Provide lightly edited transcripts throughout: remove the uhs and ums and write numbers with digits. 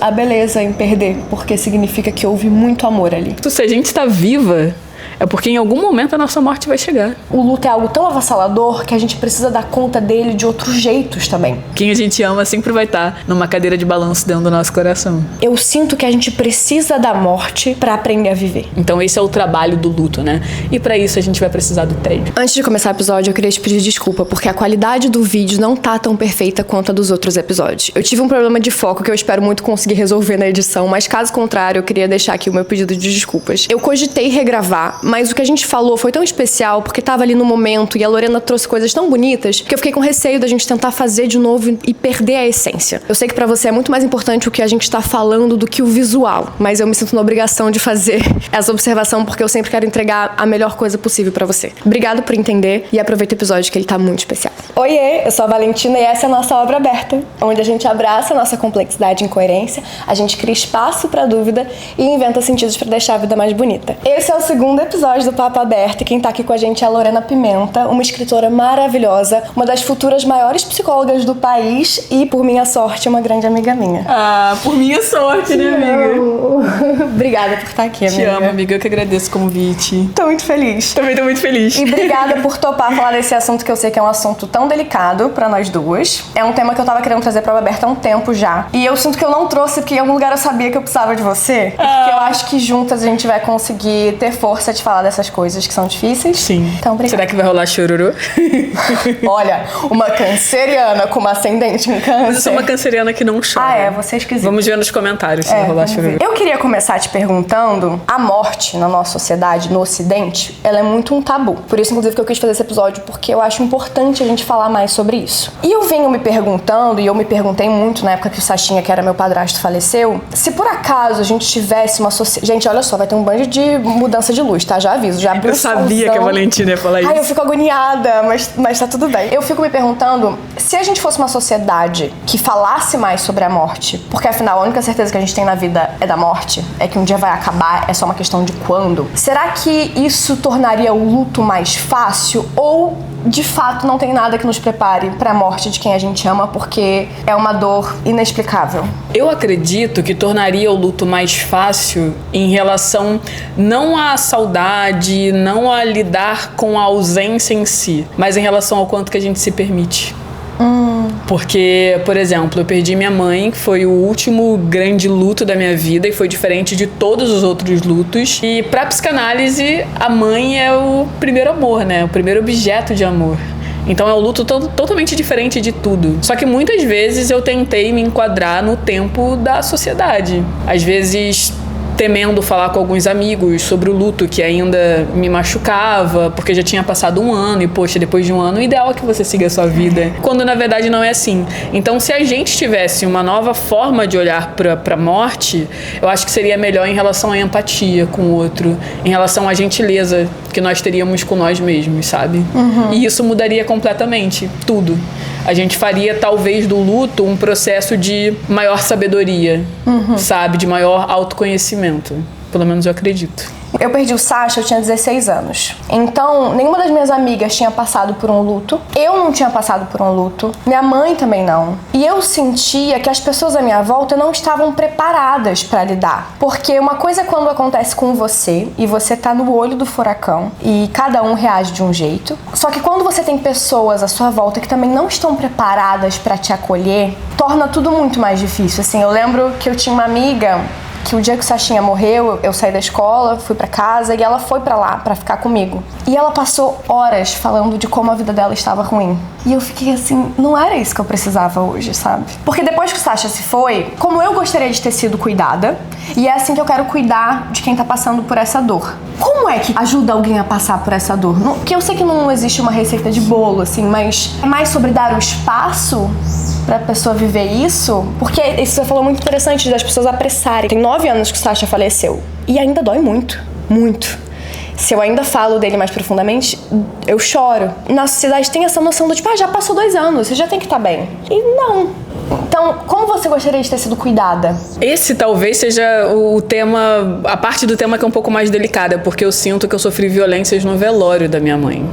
a beleza em perder, porque significa que houve muito amor ali. Se a gente tá viva, é porque em algum momento a nossa morte vai chegar. O luto é algo tão avassalador que a gente precisa dar conta dele de outros jeitos também. Quem a gente ama sempre vai estar numa cadeira de balanço dentro do nosso coração. Eu sinto que a gente precisa da morte pra aprender a viver. Então esse é o trabalho do luto, né? E pra isso a gente vai precisar do tédio. Antes de começar o episódio, eu queria te pedir desculpa, porque a qualidade do vídeo não tá tão perfeita quanto a dos outros episódios. Eu tive um problema de foco que eu espero muito conseguir resolver na edição, mas caso contrário, eu queria deixar aqui o meu pedido de desculpas. Eu cogitei regravar, mas o que a gente falou foi tão especial, porque tava ali no momento e a Lorena trouxe coisas tão bonitas que eu fiquei com receio da gente tentar fazer de novo e perder a essência. Eu sei que pra você é muito mais importante o que a gente tá falando do que o visual, mas eu me sinto na obrigação de fazer essa observação porque eu sempre quero entregar a melhor coisa possível pra você. Obrigado por entender e aproveita o episódio que ele tá muito especial. Oiê, eu sou a Valentina e essa é a nossa obra aberta, onde a gente abraça a nossa complexidade e incoerência, a gente cria espaço pra dúvida e inventa sentidos pra deixar a vida mais bonita. Esse é o segundo episódio do Papo Aberto e quem tá aqui com a gente é a Lorena Pimenta, uma escritora maravilhosa, uma das futuras maiores psicólogas do país e, por minha sorte, uma grande amiga minha. Ah, por minha sorte, né, amiga? Obrigada por estar aqui, amiga. Te amo, amiga. Eu que agradeço o convite. Tô muito feliz. Também tô muito feliz. E obrigada por topar falar desse assunto que eu sei que é um assunto tão delicado pra nós duas. É um tema que eu tava querendo trazer pra Aberta há um tempo já. E eu sinto que eu não trouxe porque em algum lugar eu sabia que eu precisava de você. Porque eu acho que juntas a gente vai conseguir ter força de falar dessas coisas que são difíceis. Sim. Então, obrigada. Será que vai rolar chororô? Olha, uma canceriana com uma ascendente em câncer. Mas eu sou uma canceriana que não chora. Ah, é? Você é esquisito. Vamos ver nos comentários se vai rolar chororô. Eu queria começar te perguntando, a morte na nossa sociedade, no Ocidente, ela é muito um tabu. Por isso, inclusive, que eu quis fazer esse episódio, porque eu acho importante a gente falar mais sobre isso. E eu venho me perguntando, e eu me perguntei muito na época que o Sachinha, que era meu padrasto, faleceu, se por acaso a gente tivesse uma sociedade... Gente, olha só, vai ter um bando de mudança de luz, tá? Já aviso, já abriu. Eu sabia que a Valentina ia falar isso. Ai, eu fico agoniada, mas tá tudo bem. Eu fico me perguntando, se a gente fosse uma sociedade que falasse mais sobre a morte, porque afinal a única certeza que a gente tem na vida é da morte, é que um dia vai acabar, é só uma questão de quando. Será que isso tornaria o luto mais fácil ou de fato não tem nada que nos prepare para a morte de quem a gente ama, porque é uma dor inexplicável? Eu acredito que tornaria o luto mais fácil em relação não à saudade, não a lidar com a ausência em si, mas em relação ao quanto que a gente se permite. Porque, por exemplo, eu perdi minha mãe, que foi o último grande luto da minha vida e foi diferente de todos os outros lutos. E pra psicanálise, a mãe é o primeiro amor, né? O primeiro objeto de amor. Então é um luto totalmente diferente de tudo. Só que muitas vezes eu tentei me enquadrar no tempo da sociedade. Às vezes temendo falar com alguns amigos sobre o luto que ainda me machucava, porque já tinha passado um ano e, poxa, depois de um ano, o ideal é que você siga a sua vida. Quando, na verdade, não é assim. Então, se a gente tivesse uma nova forma de olhar pra morte, eu acho que seria melhor em relação à empatia com o outro, em relação à gentileza que nós teríamos com nós mesmos, sabe? E isso mudaria completamente tudo. A gente faria, talvez, do luto um processo de maior sabedoria, sabe? De maior autoconhecimento. Pelo menos eu acredito. Eu perdi o Sasha, eu tinha 16 anos. Então, nenhuma das minhas amigas tinha passado por um luto. Eu não tinha passado por um luto. Minha mãe também não. E eu sentia que as pessoas à minha volta não estavam preparadas pra lidar. Porque uma coisa é quando acontece com você e você tá no olho do furacão e cada um reage de um jeito. Só que quando você tem pessoas à sua volta que também não estão preparadas pra te acolher, torna tudo muito mais difícil. Assim, eu lembro que eu tinha uma amiga que o dia que o Sachinha morreu, eu saí da escola, fui pra casa e ela foi pra lá pra ficar comigo. E ela passou horas falando de como a vida dela estava ruim. E eu fiquei assim, não era isso que eu precisava hoje, sabe? Porque depois que o Sasha se foi, como eu gostaria de ter sido cuidada, e é assim que eu quero cuidar de quem tá passando por essa dor. Como é que ajuda alguém a passar por essa dor? Porque eu sei que não existe uma receita de bolo, assim, mas é mais sobre dar o espaço pra pessoa viver isso, porque isso você falou muito interessante das pessoas apressarem. Tem 9 anos que o Sasha faleceu e ainda dói muito, muito. Se eu ainda falo dele mais profundamente, eu choro. Na sociedade tem essa noção do tipo, já passou 2 anos, você já tem que estar bem. E não. Então, como você gostaria de ter sido cuidada? Esse talvez seja o tema, a parte do tema que é um pouco mais delicada, porque eu sinto que eu sofri violências no velório da minha mãe.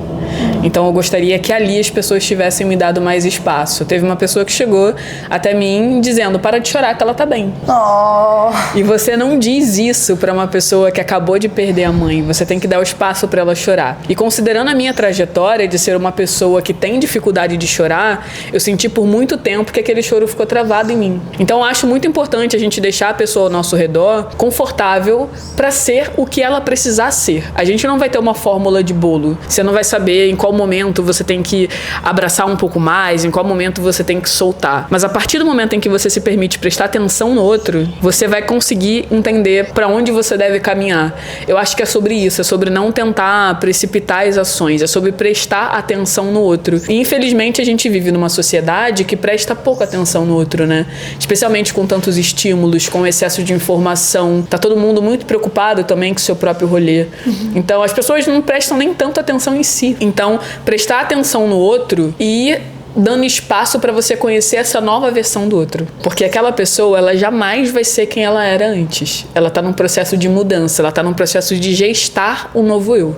Então eu gostaria que ali as pessoas tivessem me dado mais espaço. Teve uma pessoa que chegou até mim dizendo: para de chorar que ela tá bem. Oh. E você não diz isso pra uma pessoa que acabou de perder a mãe. Você tem que dar o espaço pra ela chorar. E considerando a minha trajetória de ser uma pessoa que tem dificuldade de chorar, eu senti por muito tempo que aquele choro ficou travado em mim. Então eu acho muito importante a gente deixar a pessoa ao nosso redor confortável pra ser o que ela precisar ser. A gente não vai ter uma fórmula de bolo. Você não vai saber em qual momento você tem que abraçar um pouco mais, em qual momento você tem que soltar. Mas a partir do momento em que você se permite prestar atenção no outro, você vai conseguir entender pra onde você deve caminhar. Eu acho que é sobre isso, é sobre não tentar precipitar as ações, é sobre prestar atenção no outro. E infelizmente a gente vive numa sociedade que presta pouca atenção no outro, né? Especialmente com tantos estímulos, com excesso de informação. Tá todo mundo muito preocupado também com o seu próprio rolê. Então as pessoas não prestam nem tanto atenção em si. Então, prestar atenção no outro e dando espaço para você conhecer essa nova versão do outro. Porque aquela pessoa, ela jamais vai ser quem ela era antes. Ela tá num processo de mudança, ela tá num processo de gestar um novo eu.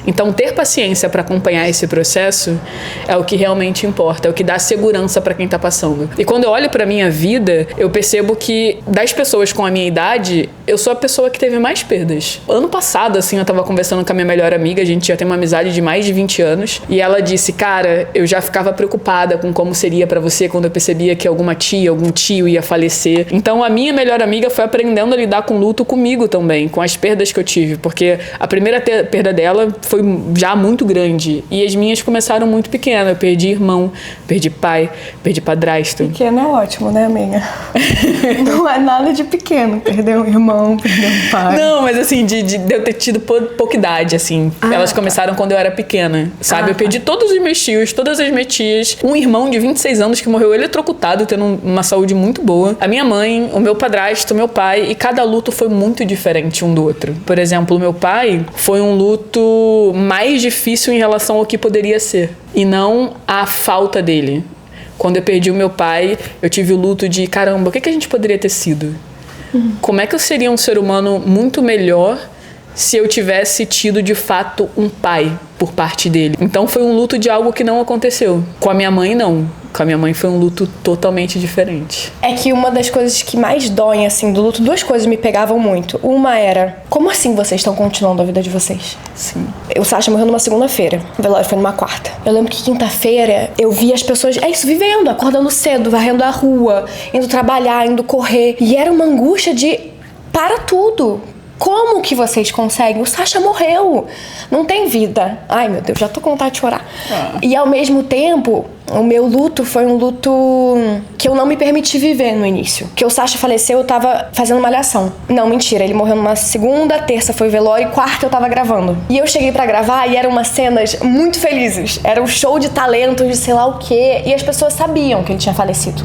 Então, ter paciência para acompanhar esse processo é o que realmente importa, é o que dá segurança para quem tá passando. E quando eu olho para minha vida, eu percebo que das pessoas com a minha idade, eu sou a pessoa que teve mais perdas. Ano passado, assim, eu tava conversando com a minha melhor amiga, a gente já tem uma amizade de mais de 20 anos, e ela disse: cara, eu já ficava preocupada com como seria pra você quando eu percebia que alguma tia, algum tio ia falecer. Então a minha melhor amiga foi aprendendo a lidar com luto comigo também, com as perdas que eu tive, porque a primeira perda dela foi já muito grande e as minhas começaram muito pequenas. Eu perdi irmão, perdi pai, perdi padrasto. Pequeno é ótimo, né, amiga? Não é nada de pequeno, perder um irmão, perder um pai. Não, mas assim, de eu ter tido pouca idade, assim. Elas começaram quando eu era pequena, sabe? Eu perdi todos os meus tios, todas as minhas tias, um irmão de 26 anos que morreu eletrocutado, tendo uma saúde muito boa, a minha mãe, o meu padrasto, o meu pai, e cada luto foi muito diferente um do outro. Por exemplo, o meu pai foi um luto mais difícil em relação ao que poderia ser, e não a falta dele. Quando eu perdi o meu pai, eu tive o luto de, caramba, o que a gente poderia ter sido? Como é que eu seria um ser humano muito melhor se eu tivesse tido, de fato, um pai por parte dele? Então foi um luto de algo que não aconteceu. Com a minha mãe, não. Com a minha mãe foi um luto totalmente diferente. É que uma das coisas que mais doem, assim, do luto, duas coisas me pegavam muito. Uma era: como assim vocês estão continuando a vida de vocês? Sim. O Sasha morreu numa segunda-feira, o velório foi numa quarta. Eu lembro que quinta-feira eu vi as pessoas, vivendo, acordando cedo, varrendo a rua, indo trabalhar, indo correr. E era uma angústia de: para tudo. Como que vocês conseguem? O Sasha morreu. Não tem vida. Ai, meu Deus, já tô com vontade de chorar. E ao mesmo tempo, o meu luto foi um luto que eu não me permiti viver no início. Que o Sasha faleceu, eu tava fazendo malhação. Não, mentira, ele morreu numa segunda, terça foi velório e quarta eu tava gravando. E eu cheguei pra gravar e eram umas cenas muito felizes. Era um show de talentos, de sei lá o quê. E as pessoas sabiam que ele tinha falecido.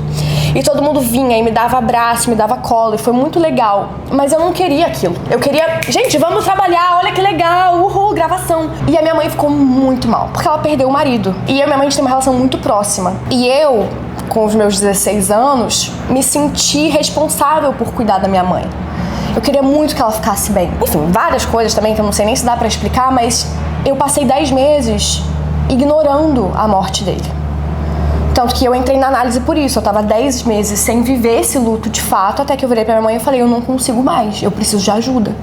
E todo mundo vinha e me dava abraço, me dava colo, e foi muito legal. Mas eu não queria aquilo. Eu queria, gente, vamos trabalhar, olha que legal, uhul, gravação. E a minha mãe ficou muito mal, porque ela perdeu o marido. E eu e a minha mãe, a gente tem uma relação muito próxima. E eu, com os meus 16 anos, me senti responsável por cuidar da minha mãe. Eu queria muito que ela ficasse bem. Enfim, várias coisas também que eu não sei nem se dá pra explicar, mas eu passei 10 meses ignorando a morte dele. Tanto que eu entrei na análise por isso. Eu tava 10 meses sem viver esse luto de fato, até que eu virei pra minha mãe e falei: eu não consigo mais, eu preciso de ajuda.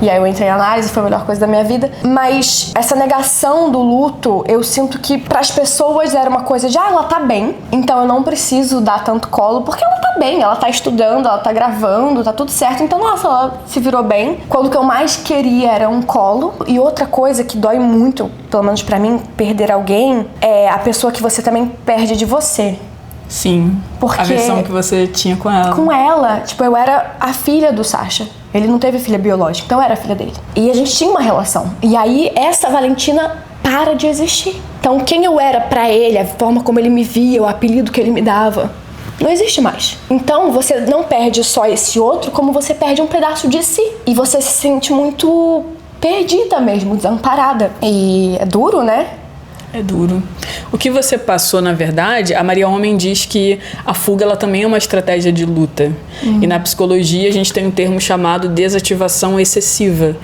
E aí eu entrei na análise, foi a melhor coisa da minha vida. Mas essa negação do luto, eu sinto que pras pessoas era uma coisa de: ela tá bem, então eu não preciso dar tanto colo, porque ela tá bem, ela tá estudando, ela tá gravando, tá tudo certo. Então, nossa, ela se virou bem. Quando o que eu mais queria era um colo. E outra coisa que dói muito, pelo menos pra mim, perder alguém, é a pessoa que você também perde de você. Sim, porque a versão que você tinha com ela. Com ela, tipo, eu era a filha do Sasha. Ele não teve filha biológica, então eu era a filha dele. E a gente tinha uma relação. E aí, essa Valentina para de existir. Então, quem eu era pra ele, a forma como ele me via, o apelido que ele me dava, não existe mais. Então, você não perde só esse outro, como você perde um pedaço de si. E você se sente muito perdida mesmo, desamparada. E é duro, né? É duro. O que você passou, na verdade, a Maria Homem diz que a fuga ela também é uma estratégia de luta. E na psicologia a gente tem um termo chamado desativação excessiva,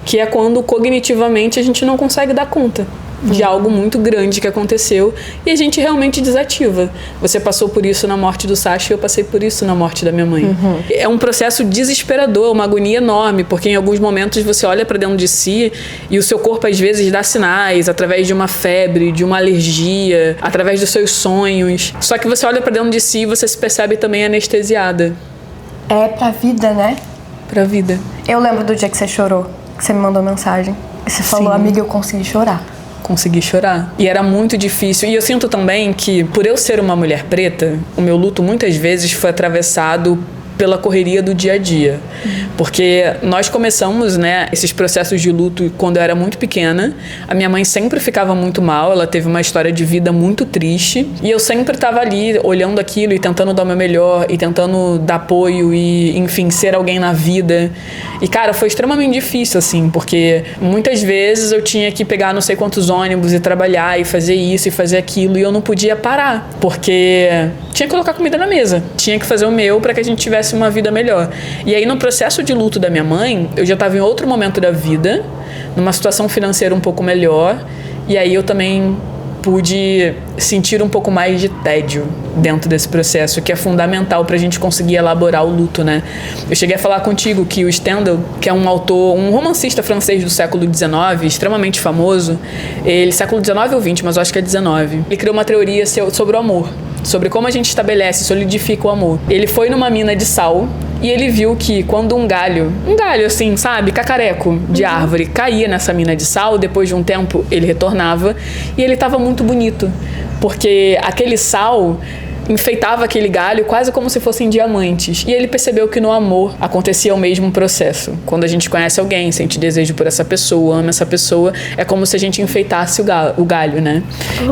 que é quando cognitivamente a gente não consegue dar conta. de algo muito grande que aconteceu e a gente realmente desativa. Você passou por isso na morte do Sasha e eu passei por isso na morte da minha mãe. É um processo desesperador, uma agonia enorme, porque em alguns momentos você olha pra dentro de si e o seu corpo às vezes dá sinais através de uma febre, de uma alergia, através dos seus sonhos. Só que você olha pra dentro de si e você se percebe também anestesiada. É pra vida, né? Pra vida. Eu lembro do dia que você chorou, que você me mandou mensagem. E você falou, amiga, eu consegui chorar. Consegui chorar. E era muito difícil. E eu sinto também que, por eu ser uma mulher preta, o meu luto muitas vezes foi atravessado pela correria do dia a dia. Porque nós começamos, né, esses processos de luto quando eu era muito pequena. A minha mãe sempre ficava muito mal, ela teve uma história de vida muito triste. E eu sempre estava ali, olhando aquilo e tentando dar o meu melhor, e tentando dar apoio e, enfim, ser alguém na vida. E, cara, foi extremamente difícil, assim, porque muitas vezes eu tinha que pegar não sei quantos ônibus e trabalhar e fazer isso e fazer aquilo, e eu não podia parar, porque tinha que colocar comida na mesa, tinha que fazer o meu para que a gente tivesse uma vida melhor. E aí, no processo de luto da minha mãe, eu já estava em outro momento da vida, numa situação financeira um pouco melhor, e aí eu também pude sentir um pouco mais de tédio dentro desse processo, que é fundamental pra gente conseguir elaborar o luto, né? Eu cheguei a falar contigo que o Stendhal, que é um autor, um romancista francês do século XIX, extremamente famoso, ele, século XIX ou XX, mas eu acho que é XIX, ele criou uma teoria sobre o amor, sobre como a gente estabelece, solidifica o amor. Ele foi numa mina de sal e ele viu que quando um galho assim, sabe, cacareco de árvore, caía nessa mina de sal, depois de um tempo ele retornava e ele estava muito bonito, porque aquele sal enfeitava aquele galho quase como se fossem diamantes. E ele percebeu que no amor acontecia o mesmo processo. Quando a gente conhece alguém, sente desejo por essa pessoa, ama essa pessoa, é como se a gente enfeitasse o galho, né?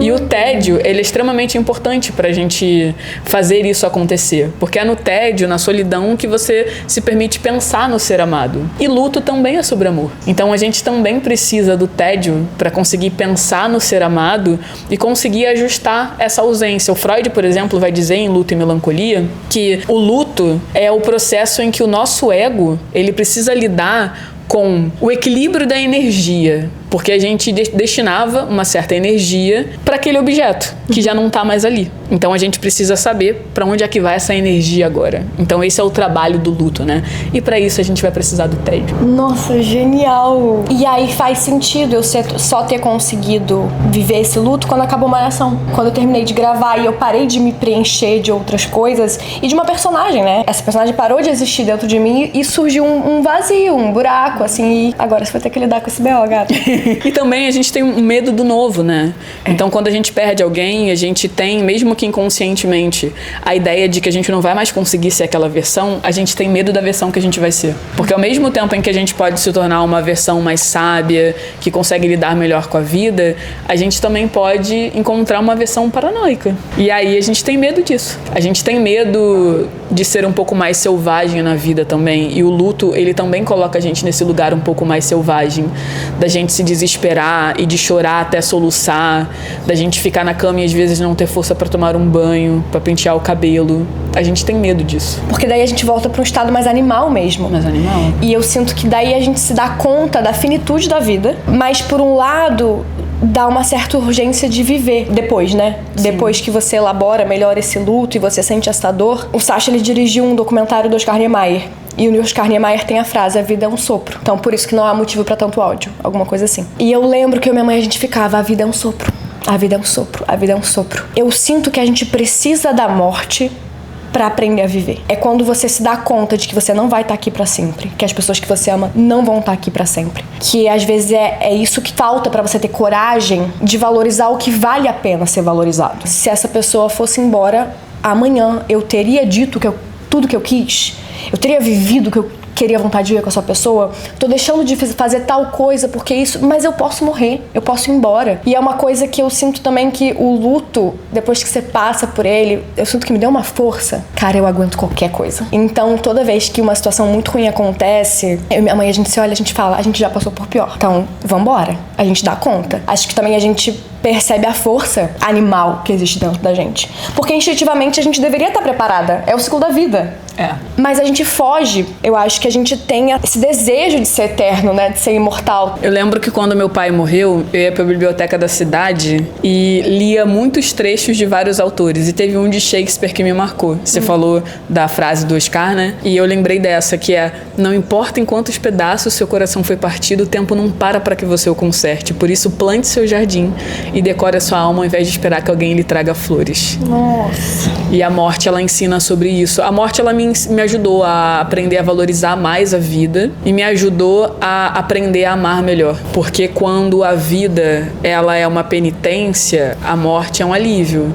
E o tédio, ele é extremamente importante pra gente fazer isso acontecer. Porque é no tédio, na solidão, que você se permite pensar no ser amado. E luto também é sobre amor. Então a gente também precisa do tédio pra conseguir pensar no ser amado e conseguir ajustar essa ausência. O Freud, por exemplo, vai dizer em Luto e Melancolia que o luto é o processo em que o nosso ego, ele precisa lidar com o equilíbrio da energia, porque a gente destinava uma certa energia para aquele objeto que já não está mais ali. Então a gente precisa saber para onde é que vai essa energia agora. Então esse é o trabalho do luto, né? E para isso a gente vai precisar do tédio. Nossa, genial! E aí faz sentido eu só ter conseguido viver esse luto quando acabou Malhação. Quando eu terminei de gravar e eu parei de me preencher de outras coisas e de uma personagem, né? Essa personagem parou de existir dentro de mim e surgiu um vazio, um buraco, assim. E agora você vai ter que lidar com esse B.O., gata. E também a gente tem um medo do novo, né? Então quando a gente perde alguém, a gente tem, mesmo que inconscientemente, a ideia de que a gente não vai mais conseguir ser aquela versão, a gente tem medo da versão que a gente vai ser. Porque ao mesmo tempo em que a gente pode se tornar uma versão mais sábia, que consegue lidar melhor com a vida, a gente também pode encontrar uma versão paranoica. E aí a gente tem medo disso. A gente tem medo de ser um pouco mais selvagem na vida também. E o luto, ele também coloca a gente nesse lugar um pouco mais selvagem, da gente se desesperar e de chorar até soluçar, da gente ficar na cama e às vezes não ter força pra tomar um banho, pra pentear o cabelo. A gente tem medo disso. Porque daí a gente volta pra um estado mais animal mesmo. Mais animal. E eu sinto que daí a gente se dá conta da finitude da vida, mas por um lado dá uma certa urgência de viver depois, né? Sim. Depois que você elabora melhor esse luto e você sente essa dor. O Sasha, ele dirigiu um documentário do Oscar Niemeyer. E o Oscar Niemeyer tem a frase, a vida é um sopro. Então por isso que não há motivo pra tanto ódio, alguma coisa assim. E eu lembro que eu e minha mãe, a gente ficava, a vida é um sopro. A vida é um sopro, a vida é um sopro. Eu sinto que a gente precisa da morte pra aprender a viver. É quando você se dá conta de que você não vai estar aqui pra sempre, que as pessoas que você ama não vão estar aqui pra sempre. Que às vezes é isso que falta pra você ter coragem de valorizar o que vale a pena ser valorizado. Se essa pessoa fosse embora amanhã, eu teria dito tudo que eu quis, eu teria vivido o que eu queria vontade de ver com essa pessoa, tô deixando de fazer tal coisa porque isso, mas eu posso morrer, eu posso ir embora. E é uma coisa que eu sinto também, que o luto, depois que você passa por ele, eu sinto que me deu uma força. Cara, eu aguento qualquer coisa. Então, toda vez que uma situação muito ruim acontece, eu e minha mãe, a gente se olha, a gente fala, a gente já passou por pior. Então, vambora. A gente dá conta. Acho que também a gente percebe a força animal que existe dentro da gente. Porque instintivamente a gente deveria estar preparada. É o ciclo da vida. Mas a gente foge. Eu acho que a gente tem esse desejo de ser eterno, né? De ser imortal. Eu lembro que quando meu pai morreu, eu ia pra biblioteca da cidade e lia muitos trechos de vários autores. E teve um de Shakespeare que me marcou. Você falou da frase do Oscar, né? E eu lembrei dessa, que é: não importa em quantos pedaços seu coração foi partido, o tempo não para que você o conserte. Por isso, plante seu jardim e decore a sua alma ao invés de esperar que alguém lhe traga flores. Nossa. E a morte, ela ensina sobre isso. A morte, ela me ajudou a aprender a valorizar mais a vida e me ajudou a aprender a amar melhor. Porque quando a vida, ela é uma penitência, a morte é um alívio.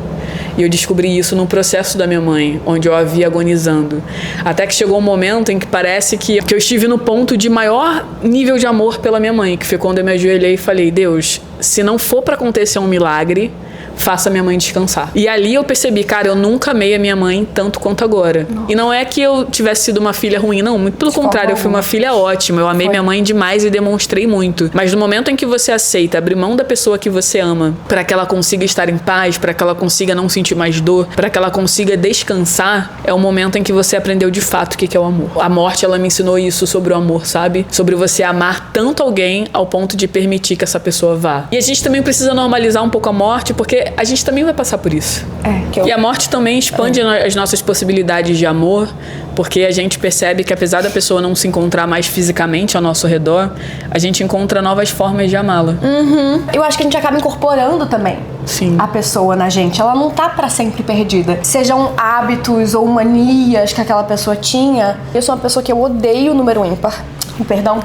E eu descobri isso no processo da minha mãe, onde eu a vi agonizando. Até que chegou um momento em que parece que eu estive no ponto de maior nível de amor pela minha mãe, que foi quando eu me ajoelhei e falei: Deus, se não for pra acontecer um milagre, faça minha mãe descansar. E ali eu percebi, cara, eu nunca amei a minha mãe tanto quanto agora. Nossa. E não é que eu tivesse sido uma filha ruim, não. Muito pelo contrário, eu fui uma filha ótima. Eu amei minha mãe demais e demonstrei muito. Mas no momento em que você aceita abrir mão da pessoa que você ama, para que ela consiga estar em paz, para que ela consiga não sentir mais dor, para que ela consiga descansar, é o momento em que você aprendeu de fato o que é o amor. A morte, ela me ensinou isso sobre o amor, sabe? Sobre você amar tanto alguém ao ponto de permitir que essa pessoa vá. E a gente também precisa normalizar um pouco a morte, porque a gente também vai passar por isso. E a morte também expande as nossas possibilidades de amor, porque a gente percebe que apesar da pessoa não se encontrar mais fisicamente ao nosso redor, a gente encontra novas formas de amá-la. Eu acho que a gente acaba incorporando também a pessoa na gente. Ela não tá pra sempre perdida. Sejam hábitos ou manias que aquela pessoa tinha. Eu sou uma pessoa que eu odeio o número ímpar. Perdão.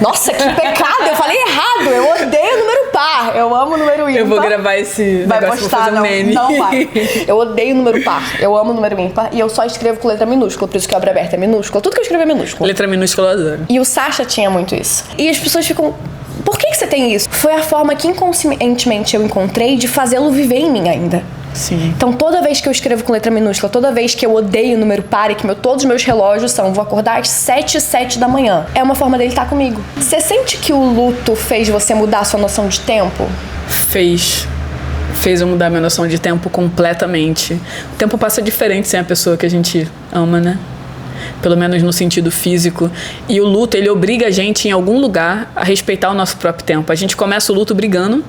Nossa, que pecado! Eu falei errado. Eu odeio o número par. Eu amo o número ímpar. Eu vou gravar esse vai negócio, postar, vou fazer um meme. Não vai. Eu odeio o número par. Eu amo o número ímpar. E eu só escrevo com letra minúscula. Por isso que a obra aberta é minúscula. Tudo que eu escrevo é minúsculo. Letra minúscula eu adoro. E o Sasha tinha muito isso. E as pessoas ficam... Por que você tem isso? Foi a forma que inconscientemente eu encontrei de fazê-lo viver em mim ainda. Sim. Então toda vez que eu escrevo com letra minúscula, toda vez que eu odeio o número par e que todos os meus relógios são vou acordar às 7h07 da manhã, é uma forma dele estar comigo. Você sente que o luto fez você mudar a sua noção de tempo? Fez eu mudar minha noção de tempo completamente. O tempo passa diferente sem a pessoa que a gente ama, né? Pelo menos no sentido físico. E o luto, ele obriga a gente em algum lugar a respeitar o nosso próprio tempo. A gente começa o luto brigando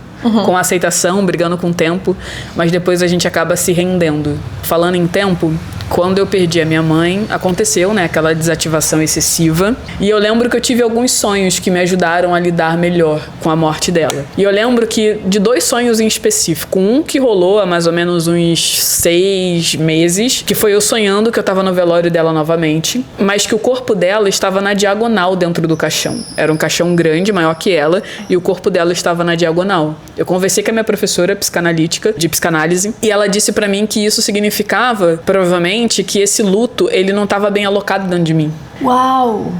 com a aceitação, brigando com o tempo, mas depois a gente acaba se rendendo. Falando em tempo, quando eu perdi a minha mãe, aconteceu, né, aquela desativação excessiva. E eu lembro que eu tive alguns sonhos que me ajudaram a lidar melhor com a morte dela. E eu lembro que de 2 sonhos em específico. Um que rolou há mais ou menos uns 6 meses, que foi eu sonhando que eu tava no velório dela novamente, mas que o corpo dela estava na diagonal dentro do caixão. Era um caixão grande, maior que ela, e o corpo dela estava na diagonal. Eu conversei com a minha professora psicanalítica, de psicanálise, e ela disse pra mim que isso significava, provavelmente, que esse luto, ele não estava bem alocado dentro de mim. Uau!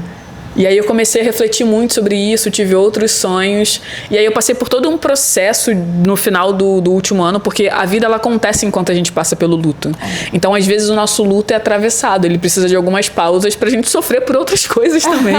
E aí eu comecei a refletir muito sobre isso, tive outros sonhos. E aí eu passei por todo um processo no final do último ano, porque a vida, ela acontece enquanto a gente passa pelo luto. Então, às vezes, o nosso luto é atravessado. Ele precisa de algumas pausas pra gente sofrer por outras coisas também.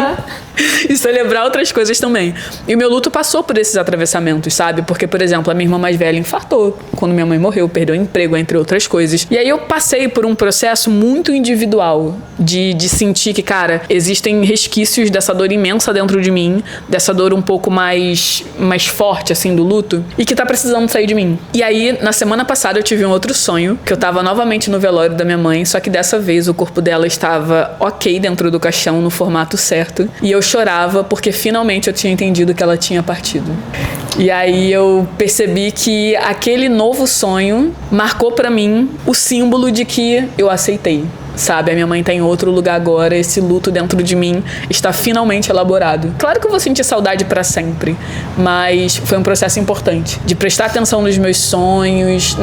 E celebrar outras coisas também. E o meu luto passou por esses atravessamentos, sabe? Porque, por exemplo, a minha irmã mais velha infartou quando minha mãe morreu, perdeu o emprego, entre outras coisas. E aí eu passei por um processo muito individual de sentir que, cara, existem resquícios dessa dor imensa dentro de mim, dessa dor um pouco mais forte, assim, do luto, e que tá precisando sair de mim. E aí, na semana passada, eu tive um outro sonho, que eu tava novamente no velório da minha mãe, só que dessa vez o corpo dela estava ok dentro do caixão, no formato certo, e eu chorava porque finalmente eu tinha entendido que ela tinha partido. E aí eu percebi que aquele novo sonho marcou pra mim o símbolo de que eu aceitei. Sabe, a minha mãe tá em outro lugar agora, esse luto dentro de mim está finalmente elaborado. Claro que eu vou sentir saudade pra sempre, mas foi um processo importante, de prestar atenção nos meus sonhos,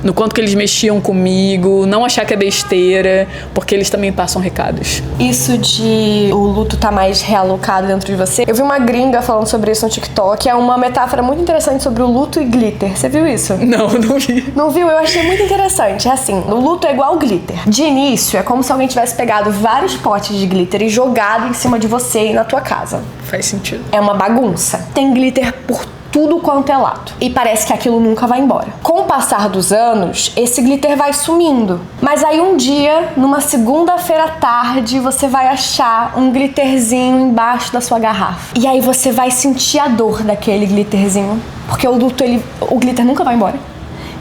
no quanto que eles mexiam comigo, não achar que é besteira, porque eles também passam recados. Isso de o luto tá mais realocado dentro de você, eu vi uma gringa falando sobre isso no TikTok, é uma metáfora muito interessante sobre o luto e glitter. Você viu isso? Não vi. Não viu? Eu achei muito interessante. É assim, o luto é igual glitter. De início, é como se alguém tivesse pegado vários potes de glitter e jogado em cima de você e na tua casa. Faz sentido. É uma bagunça. Tem glitter por tudo quanto é lado. E parece que aquilo nunca vai embora. Com o passar dos anos, esse glitter vai sumindo. Mas aí um dia, numa segunda-feira à tarde, você vai achar um glitterzinho embaixo da sua garrafa. E aí você vai sentir a dor daquele glitterzinho. Porque o glitter nunca vai embora.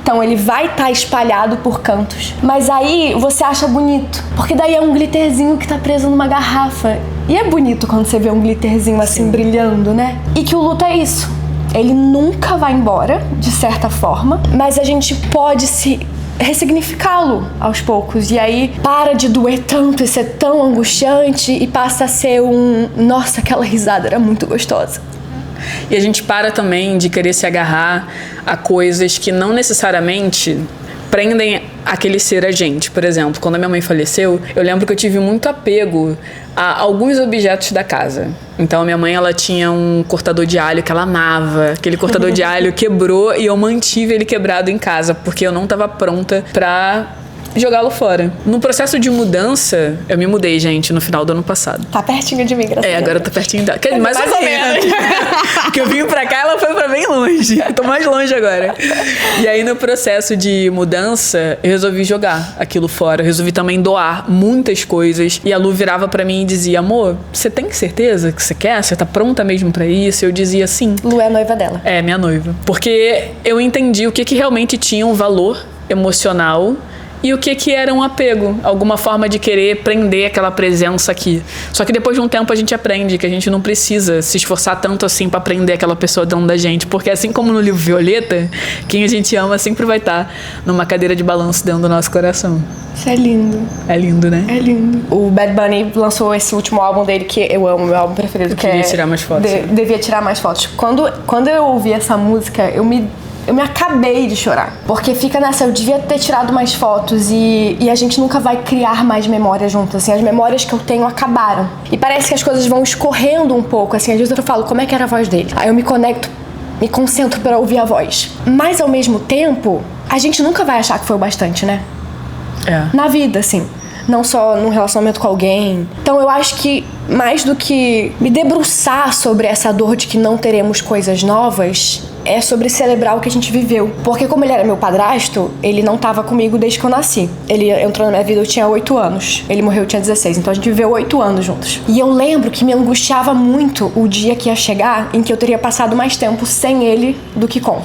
Então ele vai estar espalhado por cantos. Mas aí você acha bonito. Porque daí é um glitterzinho que tá preso numa garrafa. E é bonito quando você vê um glitterzinho assim brilhando, né? E que o luto é isso. Ele nunca vai embora, de certa forma, mas a gente pode se ressignificá-lo aos poucos. E aí para de doer tanto e ser tão angustiante e passa a ser nossa, aquela risada era muito gostosa. E a gente para também de querer se agarrar a coisas que não necessariamente prendem aquele ser a gente. Por exemplo, quando a minha mãe faleceu, eu lembro que eu tive muito apego a alguns objetos da casa. Então, a minha mãe, ela tinha um cortador de alho que ela amava. Aquele cortador de alho quebrou e eu mantive ele quebrado em casa, porque eu não estava pronta pra jogá-lo fora. No processo de mudança, eu me mudei, gente, no final do ano passado. Tá pertinho de mim, graças a Deus. Agora tá pertinho da... Mais ou menos. Porque eu vim pra cá, ela foi pra bem longe. Eu tô mais longe agora. E aí, no processo de mudança, eu resolvi jogar aquilo fora. Eu resolvi também doar muitas coisas. E a Lu virava pra mim e dizia, amor, você tem certeza que você quer? Você tá pronta mesmo pra isso? Eu dizia sim. Lu é a noiva dela. É, minha noiva. Porque eu entendi o que realmente tinha um valor emocional e o que era um apego, alguma forma de querer prender aquela presença aqui. Só que depois de um tempo a gente aprende que a gente não precisa se esforçar tanto assim pra prender aquela pessoa dentro da gente, porque assim como no livro Violeta, quem a gente ama sempre vai estar numa cadeira de balanço dentro do nosso coração. Isso é lindo. É lindo, né? É lindo. O Bad Bunny lançou esse último álbum dele, que eu amo, meu álbum preferido. Devia tirar mais fotos. Devia tirar mais fotos. Quando eu ouvi essa música, eu me acabei de chorar. Porque fica nessa, eu devia ter tirado mais fotos e a gente nunca vai criar mais memórias juntas, assim. As memórias que eu tenho acabaram. E parece que as coisas vão escorrendo um pouco, assim. Às vezes eu falo, como é que era a voz dele? Aí eu me conecto, me concentro pra ouvir a voz. Mas ao mesmo tempo, a gente nunca vai achar que foi o bastante, né? É. Na vida, assim. Não só num relacionamento com alguém. Então eu acho que mais do que me debruçar sobre essa dor de que não teremos coisas novas, é sobre celebrar o que a gente viveu. Porque como ele era meu padrasto, ele não tava comigo desde que eu nasci. Ele entrou na minha vida, eu tinha 8 anos. Ele morreu, eu tinha 16. Então a gente viveu 8 anos juntos. E eu lembro que me angustiava muito o dia que ia chegar em que eu teria passado mais tempo sem ele do que com.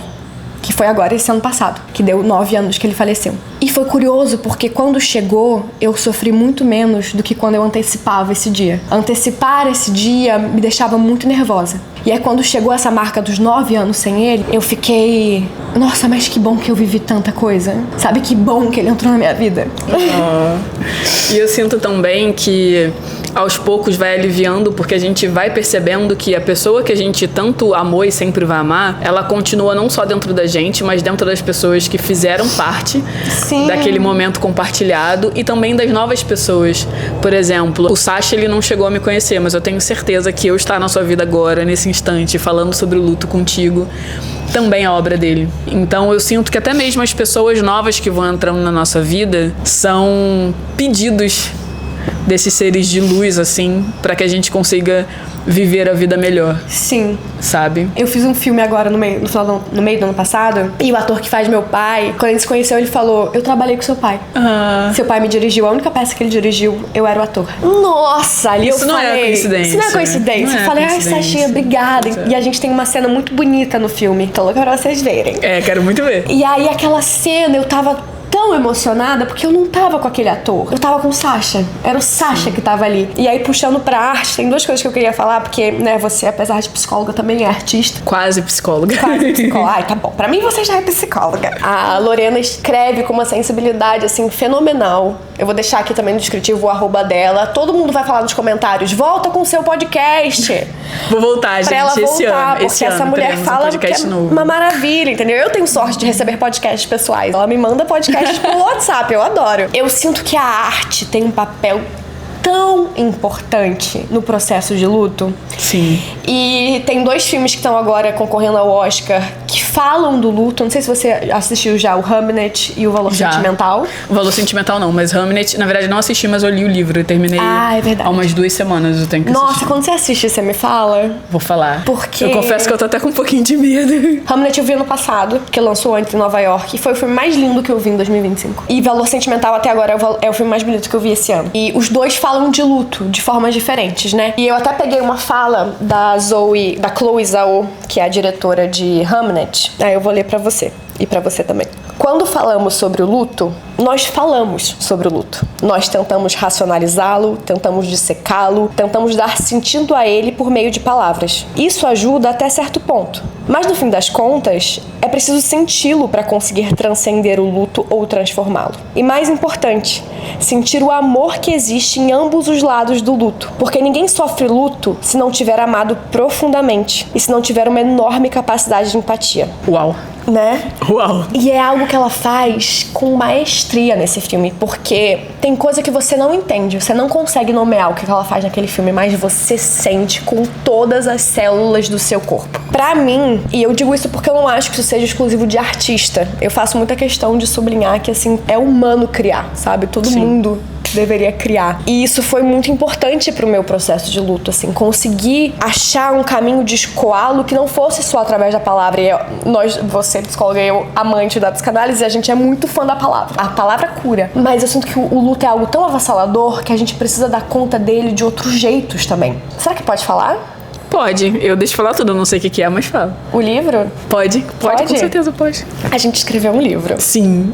Que foi agora, esse ano passado, que deu 9 anos que ele faleceu. E foi curioso, porque quando chegou, eu sofri muito menos do que quando eu antecipava esse dia. Antecipar esse dia me deixava muito nervosa. E aí quando chegou essa marca dos 9 anos sem ele, eu fiquei... Nossa, mas que bom que eu vivi tanta coisa. Sabe, que bom que ele entrou na minha vida. E eu sinto também que aos poucos vai aliviando, porque a gente vai percebendo que a pessoa que a gente tanto amou e sempre vai amar, ela continua não só dentro da gente, mas dentro das pessoas que fizeram parte Sim. daquele momento compartilhado e também das novas pessoas. Por exemplo, o Sasha, ele não chegou a me conhecer, mas eu tenho certeza que eu estar na sua vida agora, nesse instante, falando sobre o luto contigo, também é obra dele. Então eu sinto que até mesmo as pessoas novas que vão entrando na nossa vida são pedidos desses seres de luz, assim, pra que a gente consiga viver a vida melhor. Sim. Sabe? Eu fiz um filme agora no meio do ano passado, e o ator que faz meu pai, quando ele se conheceu, ele falou, eu trabalhei com seu pai. Seu pai me dirigiu, a única peça que ele dirigiu, eu era o ator. Nossa, ali isso eu não falei... É coincidência. Isso não é coincidência. Eu falei, ai, Sachinha, obrigada. E a gente tem uma cena muito bonita no filme, tô louca pra vocês verem. É, quero muito ver. E aí aquela cena, eu tava tão emocionada, porque eu não tava com aquele ator. Eu tava com o Sasha. Era o Sasha que tava ali. E aí, puxando pra arte, tem duas coisas que eu queria falar, porque, né, você, apesar de psicóloga, também é artista. Quase psicóloga. Quase psicóloga. Ai, tá bom. Pra mim, você já é psicóloga. A Lorena escreve com uma sensibilidade, assim, fenomenal. Eu vou deixar aqui também no descritivo o arroba dela. Todo mundo vai falar nos comentários, volta com o seu podcast. Vou voltar, gente, pra ela esse voltar, ano. porque essa mulher fala que é uma maravilha, entendeu? Eu tenho sorte de receber podcasts pessoais. Ela me manda podcasts pelo WhatsApp, eu adoro. Eu sinto que a arte tem um papel tão importante no processo de luto. Sim. E tem 2 filmes que estão agora concorrendo ao Oscar que falam do luto. Não sei se você assistiu já o Hamnet e o Valor Sentimental. O Valor Sentimental não, mas Hamnet, na verdade, não assisti, mas eu li o livro e terminei é verdade. há umas 2 semanas. Eu tenho que assistir. Nossa, quando você assiste, você me fala. Vou falar. Porque... eu confesso que eu tô até com um pouquinho de medo. Hamnet eu vi ano passado, que lançou antes em Nova York. E foi o filme mais lindo que eu vi em 2025. E Valor Sentimental até agora é o filme mais bonito que eu vi esse ano. E os 2 falam de luto, de formas diferentes, né? E eu até peguei uma fala da Chloe Zhao, que é a diretora de Hamnet. Aí eu vou ler pra você. E pra você também. Quando falamos sobre o luto, nós falamos sobre o luto. Nós tentamos racionalizá-lo, tentamos dissecá-lo, tentamos dar sentido a ele por meio de palavras. Isso ajuda até certo ponto. Mas no fim das contas, é preciso senti-lo para conseguir transcender o luto ou transformá-lo. E mais importante, sentir o amor que existe em ambos os lados do luto. Porque ninguém sofre luto se não tiver amado profundamente e se não tiver uma enorme capacidade de empatia. Uau. Né? Uau. E é algo que ela faz com maestria nesse filme, porque tem coisa que você não entende, você não consegue nomear o que ela faz naquele filme, mas você sente com todas as células do seu corpo. Pra mim, e eu digo isso porque eu não acho que isso seja exclusivo de artista, eu faço muita questão de sublinhar que, assim, é humano criar, sabe? Todo mundo deveria criar. E isso foi muito importante pro meu processo de luto, assim, conseguir achar um caminho de escoá-lo que não fosse só através da palavra. E você, psicóloga, e eu, amante da psicanálise, a gente é muito fã da palavra. A palavra cura. Mas eu sinto que o luto é algo tão avassalador que a gente precisa dar conta dele de outros jeitos também. Será que pode falar? Pode, eu deixo falar tudo, eu não sei o que é, mas fala. O livro? Pode, com certeza pode. A gente escreveu um livro. Sim.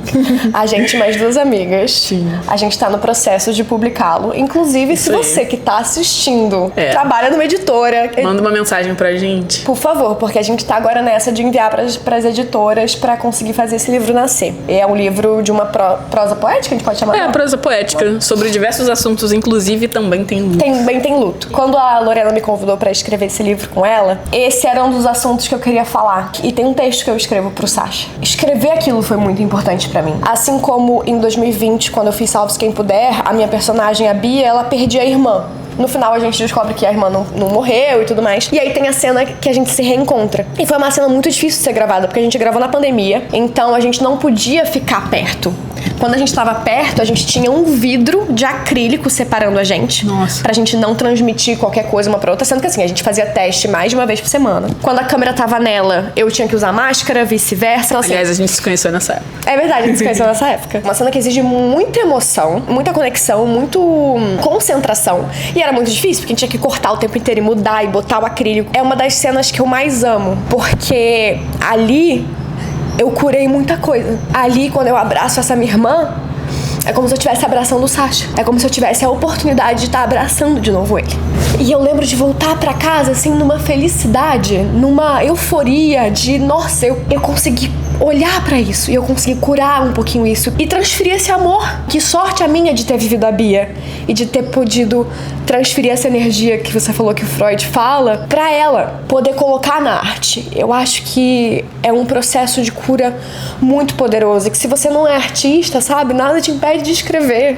A gente e mais 2 amigas. Sim. A gente tá no processo de publicá-lo. Inclusive, se você que tá assistindo trabalha numa editora... manda uma mensagem pra gente. Por favor, porque a gente tá agora nessa de enviar pras editoras pra conseguir fazer esse livro nascer. É um livro de uma prosa poética, a gente pode chamar? É, prosa poética. Sobre diversos assuntos, inclusive também tem luto. Também tem luto. Quando a Lorena me convidou pra escrever esse livro com ela, esse era um dos assuntos que eu queria falar. E tem um texto que eu escrevo pro Sasha. Escrever aquilo foi muito importante pra mim. Assim como em 2020, quando eu fiz Salve-se Quem Puder, a minha personagem, a Bia, ela perdia a irmã. No final a gente descobre que a irmã não morreu e tudo mais. E aí tem a cena que a gente se reencontra. E foi uma cena muito difícil de ser gravada, porque a gente gravou na pandemia, então a gente não podia ficar perto. Quando a gente tava perto, a gente tinha um vidro de acrílico separando a gente. Nossa. Pra gente não transmitir qualquer coisa uma pra outra. Sendo que assim, a gente fazia teste mais de uma vez por semana. Quando a câmera tava nela, eu tinha que usar máscara, vice-versa. Então, assim, aliás, a gente se conheceu nessa época. É verdade, a gente se conheceu nessa época. Uma cena que exige muita emoção, muita conexão, muito concentração. E era muito difícil, porque a gente tinha que cortar o tempo inteiro e mudar e botar o acrílico. É uma das cenas que eu mais amo, porque ali eu curei muita coisa. Ali, quando eu abraço essa minha irmã, é como se eu estivesse abraçando o Sasha. É como se eu tivesse a oportunidade de estar abraçando de novo ele. E eu lembro de voltar pra casa, assim, numa felicidade, numa euforia de, nossa, eu consegui olhar pra isso e eu consegui curar um pouquinho isso e transferir esse amor. Que sorte a minha de ter vivido a Bia e de ter podido transferir essa energia que você falou que o Freud fala pra ela, poder colocar na arte. Eu acho que é um processo de cura muito poderoso e que se você não é artista, sabe, nada te impede de escrever,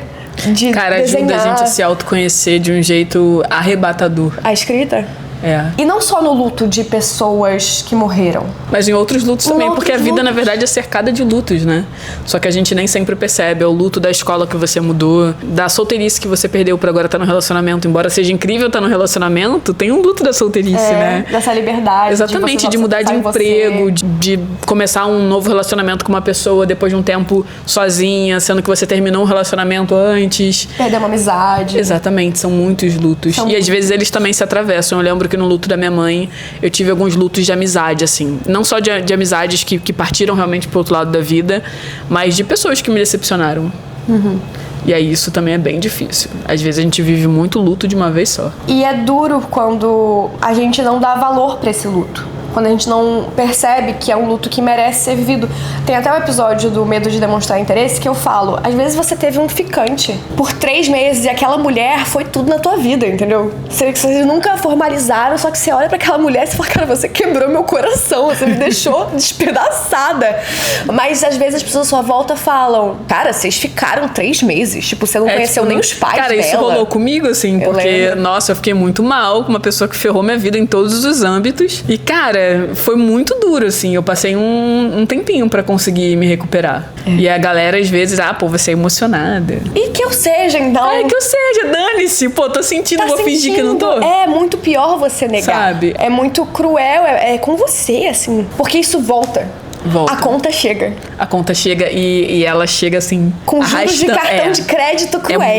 de cara, desenhar. Ajuda a gente a se autoconhecer de um jeito arrebatador. A escrita? É. E não só no luto de pessoas que morreram. Mas em outros lutos também, porque a vida, na verdade, é cercada de lutos, né? Só que a gente nem sempre percebe. É o luto da escola que você mudou, da solteirice que você perdeu por agora estar no relacionamento. Embora seja incrível estar no relacionamento, tem um luto da solteirice, né? Dessa liberdade. Exatamente, de mudar de emprego, de começar um novo relacionamento com uma pessoa depois de um tempo sozinha, sendo que você terminou um relacionamento antes. Perder uma amizade. Exatamente, são muitos lutos. E às vezes eles também se atravessam. Eu lembro que no luto da minha mãe, eu tive alguns lutos de amizade, assim. Não só de amizades que partiram realmente pro outro lado da vida, mas de pessoas que me decepcionaram. Uhum. E aí isso também é bem difícil. Às vezes a gente vive muito luto de uma vez só. E é duro quando a gente não dá valor pra esse luto. Quando a gente não percebe que é um luto que merece ser vivido. Tem até um episódio do Medo de Demonstrar Interesse que eu falo, às vezes você teve um ficante por 3 meses e aquela mulher foi tudo na tua vida, entendeu? Vocês nunca formalizaram, só que você olha pra aquela mulher e você fala, cara, você quebrou meu coração, você me deixou despedaçada. Mas às vezes as pessoas à sua volta falam, cara, vocês ficaram 3 meses, tipo, você não conheceu nem os pais dela. Cara, isso rolou comigo, assim, porque, nossa, eu fiquei muito mal com uma pessoa que ferrou minha vida em todos os âmbitos. E, cara, foi muito duro, assim. Eu passei um tempinho pra conseguir me recuperar. E a galera, às vezes, pô, você é emocionada. E que eu seja, então. Que eu seja, dane-se. Pô, tô sentindo, vou fingir que não tô. É muito pior você negar. Sabe? É muito cruel, é com você, assim. Porque isso volta. A conta chega. A conta chega e ela chega assim, com juros de cartão de crédito cruéis.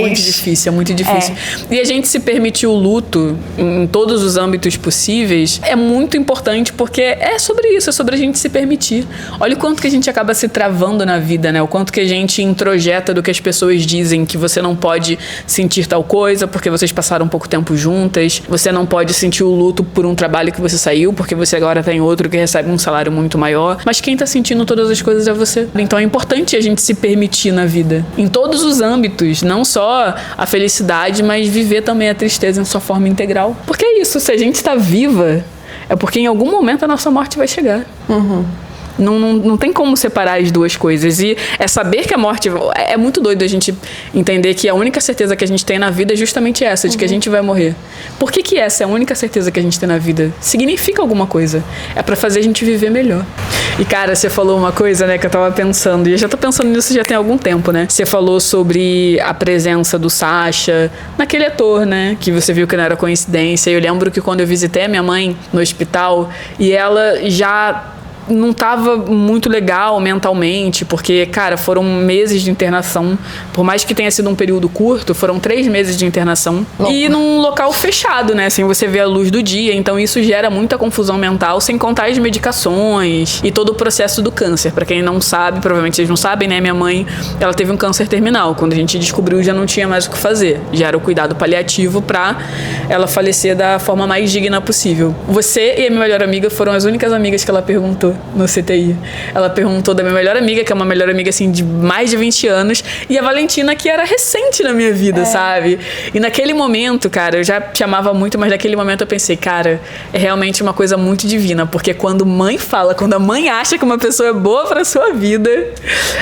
É muito difícil. E a gente se permitir o luto em todos os âmbitos possíveis é muito importante, porque é sobre isso, é sobre a gente se permitir. Olha o quanto que a gente acaba se travando na vida, né? O quanto que a gente introjeta do que as pessoas dizem, que você não pode sentir tal coisa porque vocês passaram um pouco tempo juntas, você não pode sentir o luto por um trabalho que você saiu, porque você agora tem outro que recebe um salário muito maior. Mas quem tá sentindo todas as coisas é você. Então é importante a gente se permitir na vida. Em todos os âmbitos. Não só a felicidade, mas viver também a tristeza em sua forma integral. Porque é isso. Se a gente está viva, é porque em algum momento a nossa morte vai chegar. Não tem como separar as duas coisas. E é saber que a morte... É muito doido a gente entender que a única certeza que a gente tem na vida é justamente essa, de que a gente vai morrer. Por que essa é a única certeza que a gente tem na vida? Significa alguma coisa. É pra fazer a gente viver melhor. E, cara, você falou uma coisa, né, que eu tava pensando, e eu já tô pensando nisso já tem algum tempo, né? Você falou sobre a presença do Sacha naquele ator, né? Que você viu que não era coincidência. Eu lembro que quando eu visitei a minha mãe no hospital, e ela já não tava muito legal mentalmente, porque, cara, foram meses de internação. Por mais que tenha sido um período curto, foram 3 meses de internação. E num local fechado, né? Assim, você vê a luz do dia. Então isso gera muita confusão mental, sem contar as medicações e todo o processo do câncer. Pra quem não sabe, provavelmente vocês não sabem, né? Minha mãe, ela teve um câncer terminal. Quando a gente descobriu, já não tinha mais o que fazer. Já era o cuidado paliativo pra ela falecer da forma mais digna possível. Você e a minha melhor amiga foram as únicas amigas que ela perguntou no CTI. Ela perguntou da minha melhor amiga, que é uma melhor amiga, assim, de mais de 20 anos, e a Valentina, que era recente na minha vida, sabe? E naquele momento, cara, eu já te amava muito, mas naquele momento eu pensei, cara, é realmente uma coisa muito divina, porque quando mãe fala, quando a mãe acha que uma pessoa é boa pra sua vida,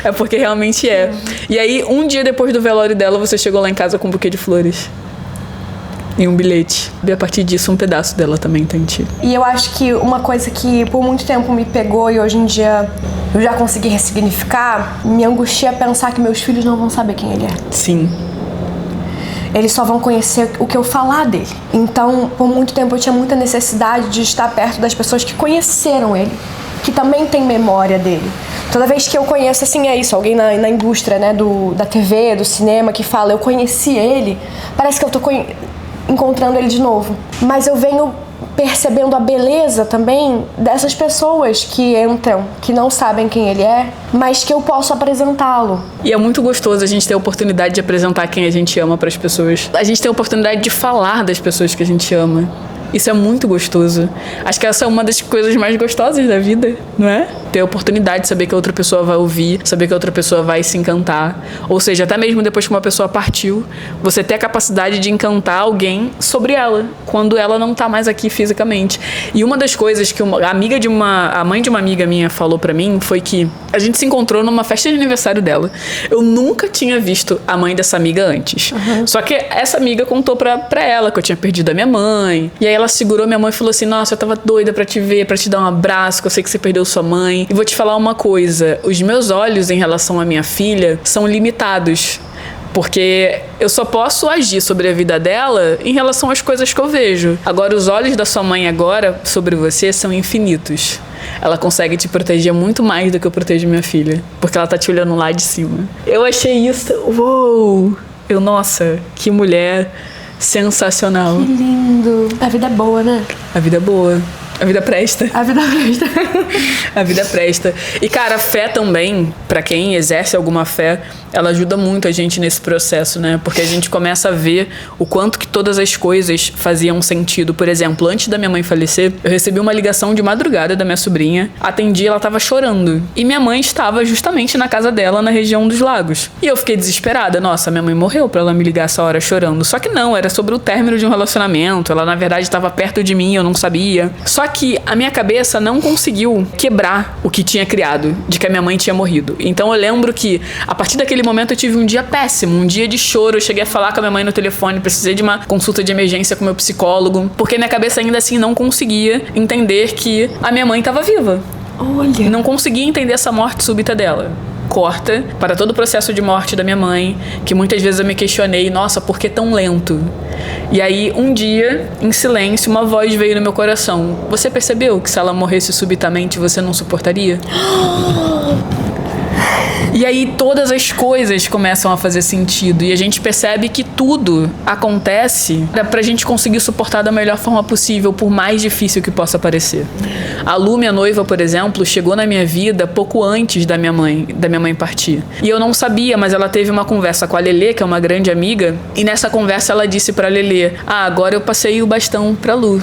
é porque realmente é. E aí, um dia depois do velório dela, você chegou lá em casa com um buquê de flores e um bilhete. E a partir disso, um pedaço dela também tá em ti. E eu acho que uma coisa que por muito tempo me pegou e hoje em dia eu já consegui ressignificar, me angustia pensar que meus filhos não vão saber quem ele é. Sim. Eles só vão conhecer o que eu falar dele. Então, por muito tempo eu tinha muita necessidade de estar perto das pessoas que conheceram ele, que também tem memória dele. Toda vez que eu conheço, assim, é isso, alguém na indústria, né, da TV, do cinema, que fala, eu conheci ele, parece que eu tô encontrando ele de novo. Mas eu venho percebendo a beleza também dessas pessoas que entram, que não sabem quem ele é, mas que eu posso apresentá-lo. E é muito gostoso a gente ter a oportunidade de apresentar quem a gente ama para as pessoas. A gente tem a oportunidade de falar das pessoas que a gente ama. Isso é muito gostoso. Acho que essa é uma das coisas mais gostosas da vida, não é? Ter a oportunidade de saber que a outra pessoa vai ouvir, saber que a outra pessoa vai se encantar. Ou seja, até mesmo depois que uma pessoa partiu, você ter a capacidade de encantar alguém sobre ela, quando ela não tá mais aqui fisicamente. E uma das coisas que a mãe de uma amiga minha falou pra mim foi que a gente se encontrou numa festa de aniversário dela. Eu nunca tinha visto a mãe dessa amiga antes. Só que essa amiga contou pra ela que eu tinha perdido a minha mãe. E aí ela segurou minha mãe e falou assim, nossa, eu tava doida pra te ver, pra te dar um abraço, que eu sei que você perdeu sua mãe. E vou te falar uma coisa, os meus olhos em relação à minha filha são limitados. Porque eu só posso agir sobre a vida dela em relação às coisas que eu vejo. Agora, os olhos da sua mãe agora sobre você são infinitos. Ela consegue te proteger muito mais do que eu protejo minha filha. Porque ela tá te olhando lá de cima. Eu achei isso... Uou! Nossa, que mulher sensacional. Que lindo. A vida é boa, né? A vida é boa. A vida presta. A vida presta. A vida presta. E, cara, a fé também, pra quem exerce alguma fé, ela ajuda muito a gente nesse processo, né? Porque a gente começa a ver o quanto que todas as coisas faziam sentido. Por exemplo, antes da minha mãe falecer, eu recebi uma ligação de madrugada da minha sobrinha. Atendi, ela tava chorando. E minha mãe estava justamente na casa dela, na região dos Lagos. E eu fiquei desesperada. Nossa, minha mãe morreu pra ela me ligar essa hora chorando. Só que não, era sobre o término de um relacionamento. Ela, na verdade, estava perto de mim, eu não sabia. Só que a minha cabeça não conseguiu quebrar o que tinha criado, de que a minha mãe tinha morrido. Então eu lembro que, a partir daquele momento, eu tive um dia péssimo, um dia de choro. Eu cheguei a falar com a minha mãe no telefone, precisei de uma consulta de emergência com meu psicólogo, porque minha cabeça ainda assim não conseguia entender que a minha mãe estava viva. Olha. Não conseguia entender essa morte súbita dela. Corta para todo o processo de morte da minha mãe, que muitas vezes eu me questionei, nossa, por que tão lento? E aí, um dia, em silêncio, uma voz veio no meu coração. Você percebeu que se ela morresse subitamente, você não suportaria? E aí todas as coisas começam a fazer sentido e a gente percebe que tudo acontece pra gente conseguir suportar da melhor forma possível, por mais difícil que possa parecer. A Lu, minha noiva, por exemplo, chegou na minha vida pouco antes da minha mãe partir. E eu não sabia, mas ela teve uma conversa com a Lelê, que é uma grande amiga, e nessa conversa ela disse pra Lelê: agora eu passei o bastão pra Lu.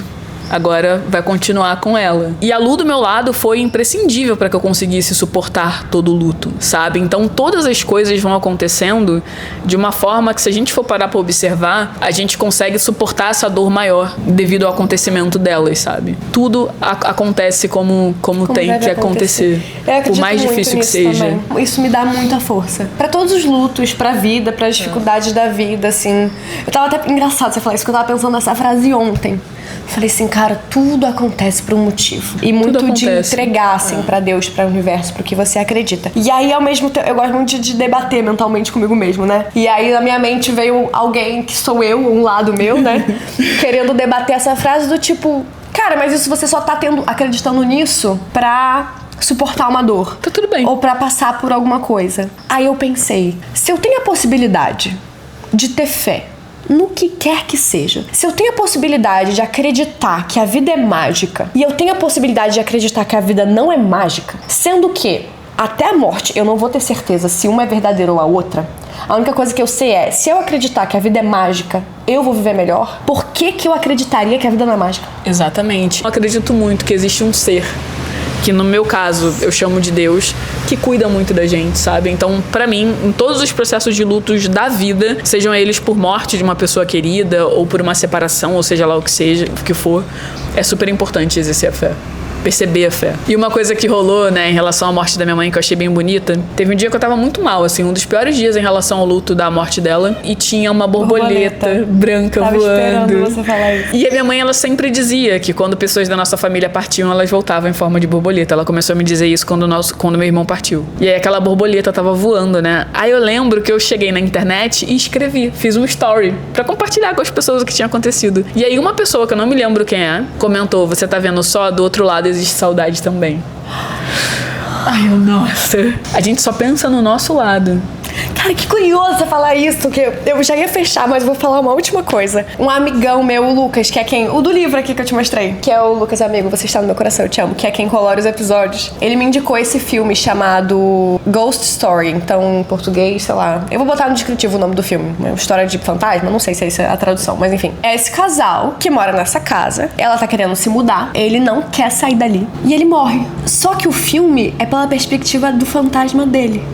Agora vai continuar com ela. E a Lu do meu lado foi imprescindível para que eu conseguisse suportar todo o luto, sabe? Então todas as coisas vão acontecendo de uma forma que, se a gente for parar para observar, a gente consegue suportar essa dor maior devido ao acontecimento delas, sabe? Tudo acontece como tem que acontecer. Por mais difícil que seja. Também. Isso me dá muita força. Para todos os lutos, pra vida, para as dificuldades da vida, assim. Eu tava até... Engraçado você falar isso, que eu tava pensando nessa frase ontem. Falei assim, cara, tudo acontece por um motivo. E muito de entregar, assim, pra Deus, pra universo, pro que você acredita. E aí, ao mesmo tempo, eu gosto muito de debater mentalmente comigo mesmo, né? E aí, na minha mente veio alguém que sou eu, um lado meu, né? Querendo debater essa frase do tipo, cara, mas isso você só tá acreditando nisso pra suportar uma dor. Tá tudo bem. Ou pra passar por alguma coisa. Aí eu pensei, se eu tenho a possibilidade de ter fé no que quer que seja, se eu tenho a possibilidade de acreditar que a vida é mágica e eu tenho a possibilidade de acreditar que a vida não é mágica, sendo que até a morte eu não vou ter certeza se uma é verdadeira ou a outra, a única coisa que eu sei é, se eu acreditar que a vida é mágica, eu vou viver melhor, por que eu acreditaria que a vida não é mágica? Exatamente. Eu acredito muito que existe um ser, que no meu caso eu chamo de Deus, que cuida muito da gente, sabe? Então, pra mim, em todos os processos de lutos da vida, sejam eles por morte de uma pessoa querida ou por uma separação, ou seja lá o que seja, o que for, é super importante exercer a fé. Perceber a fé. E uma coisa que rolou, né, em relação à morte da minha mãe, que eu achei bem bonita, teve um dia que eu tava muito mal, assim, um dos piores dias em relação ao luto da morte dela, e tinha uma borboleta branca tava voando. Esperando você falar isso. E a minha mãe, ela sempre dizia que quando pessoas da nossa família partiam, elas voltavam em forma de borboleta. Ela começou a me dizer isso quando meu irmão partiu. E aí aquela borboleta tava voando, né? Aí eu lembro que eu cheguei na internet e escrevi, fiz um story pra compartilhar com as pessoas o que tinha acontecido. E aí uma pessoa, que eu não me lembro quem é, comentou: você tá vendo só, do outro lado existe saudade também. Ai, nossa. A gente só pensa no nosso lado. Cara, que curioso você falar isso, que eu já ia fechar, mas vou falar uma última coisa. Um amigão meu, o Lucas, que é quem... O do livro aqui que eu te mostrei, que é o Lucas Amigo, Você Está no Meu Coração, Eu Te Amo, que é quem colore os episódios. Ele me indicou esse filme chamado Ghost Story, então em português, sei lá. Eu vou botar no descritivo o nome do filme. Uma história de fantasma, não sei se é a tradução, mas enfim. É esse casal que mora nessa casa, ela tá querendo se mudar, ele não quer sair dali e ele morre. Só que o filme é pela perspectiva do fantasma dele.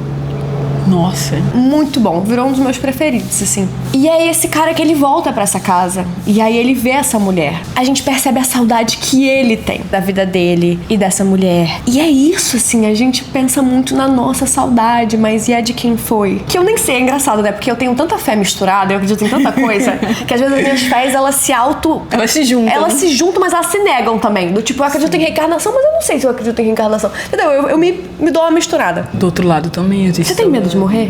Nossa. Muito bom, virou um dos meus preferidos, assim. E é esse cara que ele volta pra essa casa. E aí ele vê essa mulher. A gente percebe a saudade que ele tem da vida dele e dessa mulher. E é isso, assim, a gente pensa muito na nossa saudade, mas e a de quem foi? Que eu nem sei, é engraçado, né? Porque eu tenho tanta fé misturada, eu acredito em tanta coisa, que às vezes as minhas fés, elas se juntam. Elas se juntam, mas elas se negam também. Do tipo, eu acredito em reencarnação, mas eu não sei se eu acredito em reencarnação. Entendeu? Eu me dou uma misturada. Do outro lado também existe. Você tem medo de morrer?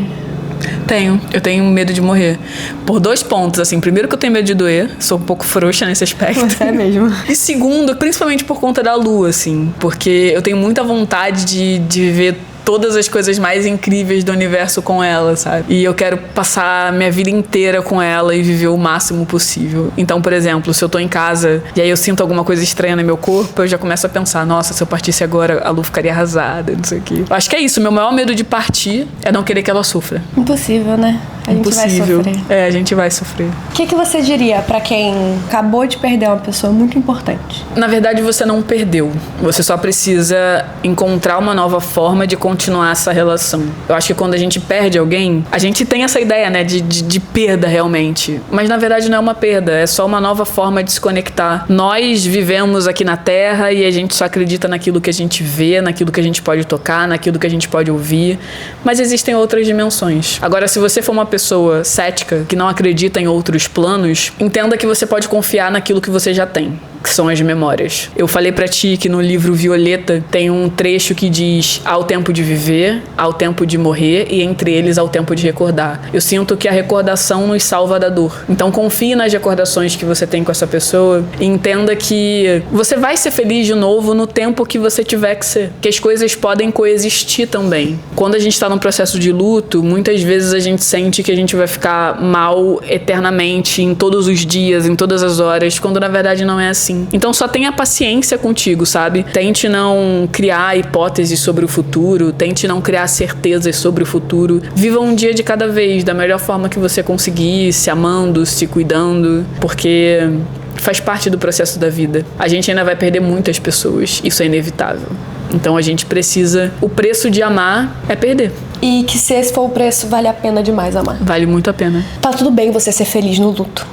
Eu tenho medo de morrer. Por 2 pontos, assim. Primeiro, que eu tenho medo de doer. Sou um pouco frouxa nesse aspecto. Você é mesmo. E segundo, principalmente por conta da Lu, assim. Porque eu tenho muita vontade de viver todas as coisas mais incríveis do universo com ela, sabe? E eu quero passar minha vida inteira com ela e viver o máximo possível. Então, por exemplo, se eu tô em casa e aí eu sinto alguma coisa estranha no meu corpo, eu já começo a pensar, nossa, se eu partisse agora, a Lu ficaria arrasada, não sei o quê. Eu acho que é isso, meu maior medo de partir é não querer que ela sofra. Impossível, né? A gente vai sofrer. É, a gente vai sofrer. O que você diria pra quem acabou de perder uma pessoa muito importante? Na verdade, você não perdeu. Você só precisa encontrar uma nova forma de continuar essa relação. Eu acho que quando a gente perde alguém, a gente tem essa ideia, né, de perda realmente. Mas na verdade não é uma perda, é só uma nova forma de se conectar. Nós vivemos aqui na Terra e a gente só acredita naquilo que a gente vê, naquilo que a gente pode tocar, naquilo que a gente pode ouvir. Mas existem outras dimensões. Agora, se você for uma pessoa cética, que não acredita em outros planos, entenda que você pode confiar naquilo que você já tem, que são as memórias. Eu falei pra ti que no livro Violeta tem um trecho que diz: há o tempo de viver, há o tempo de morrer e entre eles há o tempo de recordar. Eu sinto que a recordação nos salva da dor. Então confie nas recordações que você tem com essa pessoa e entenda que você vai ser feliz de novo no tempo que você tiver que ser. Que as coisas podem coexistir também. Quando a gente tá num processo de luto, muitas vezes a gente sente que a gente vai ficar mal eternamente, em todos os dias, em todas as horas, quando na verdade não é assim. Então só tenha paciência contigo, sabe? Tente não criar hipóteses sobre o futuro, tente não criar certezas sobre o futuro. Viva um dia de cada vez, da melhor forma que você conseguir, se amando, se cuidando, porque faz parte do processo da vida. A gente ainda vai perder muitas pessoas, isso é inevitável. Então a gente precisa... O preço de amar é perder. E que se esse for o preço, vale a pena demais amar. Vale muito a pena. Tá tudo bem você ser feliz no luto.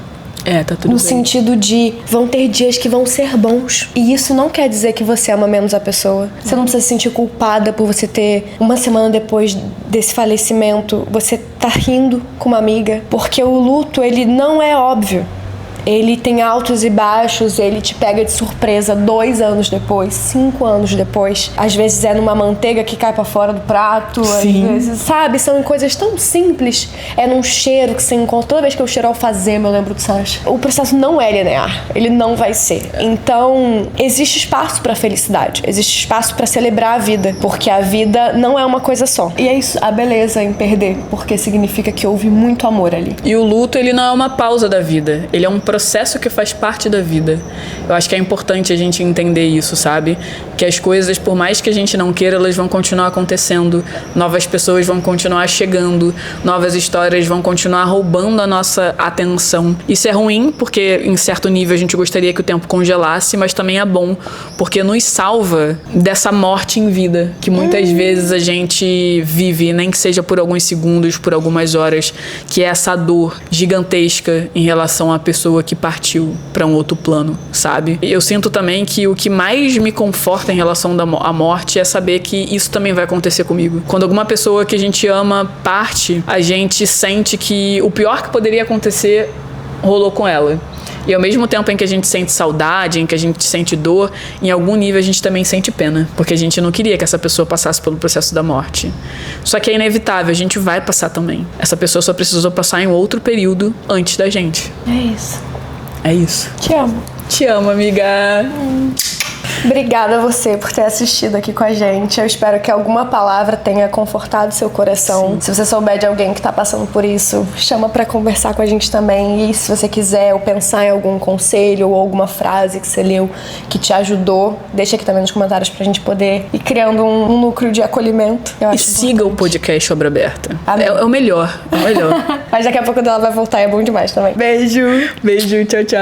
É, tá tudo no bem. sentido de vão ter dias que vão ser bons. E isso não quer dizer que você ama menos a pessoa. Você não precisa se sentir culpada por você ter, uma semana depois desse falecimento, você tá rindo com uma amiga. Porque o luto, ele não é óbvio. Ele tem altos e baixos, ele te pega de surpresa 2 anos depois, 5 anos depois. Às vezes é numa manteiga que cai pra fora do prato, Sim. às vezes, sabe? São coisas tão simples. É num cheiro que você encontra. Toda vez que eu cheiro alfazema, eu lembro do Sasha. O processo não é linear, ele não vai ser. Então, existe espaço pra felicidade, existe espaço pra celebrar a vida, porque a vida não é uma coisa só. E é isso, a beleza em perder, porque significa que houve muito amor ali. E o luto, ele não é uma pausa da vida, ele é um processo que faz parte da vida. Eu acho que é importante a gente entender isso, sabe? Que as coisas, por mais que a gente não queira, elas vão continuar acontecendo. Novas pessoas vão continuar chegando. Novas histórias vão continuar roubando a nossa atenção. Isso é ruim, porque em certo nível a gente gostaria que o tempo congelasse, mas também é bom, porque nos salva dessa morte em vida, que muitas vezes a gente vive, nem que seja por alguns segundos, por algumas horas, que é essa dor gigantesca em relação à pessoa que partiu para um outro plano, sabe? Eu sinto também que o que mais me conforta em relação à morte é saber que isso também vai acontecer comigo. Quando alguma pessoa que a gente ama parte, a gente sente que o pior que poderia acontecer rolou com ela. E ao mesmo tempo em que a gente sente saudade, em que a gente sente dor, em algum nível a gente também sente pena, porque a gente não queria que essa pessoa passasse pelo processo da morte. Só que é inevitável, a gente vai passar também. Essa pessoa só precisou passar em outro período antes da gente. É isso. É isso. Te amo. Te amo, amiga. Obrigada a você por ter assistido aqui com a gente. Eu espero que alguma palavra tenha confortado seu coração. Sim. Se você souber de alguém que tá passando por isso, chama pra conversar com a gente também. E se você quiser ou pensar em algum conselho ou alguma frase que você leu que te ajudou, deixa aqui também nos comentários pra gente poder ir criando um núcleo de acolhimento. E siga o podcast Obra Aberta. É o melhor. É o melhor. Mas daqui a pouco ela vai voltar, é bom demais também. Beijo. Beijo, tchau, tchau.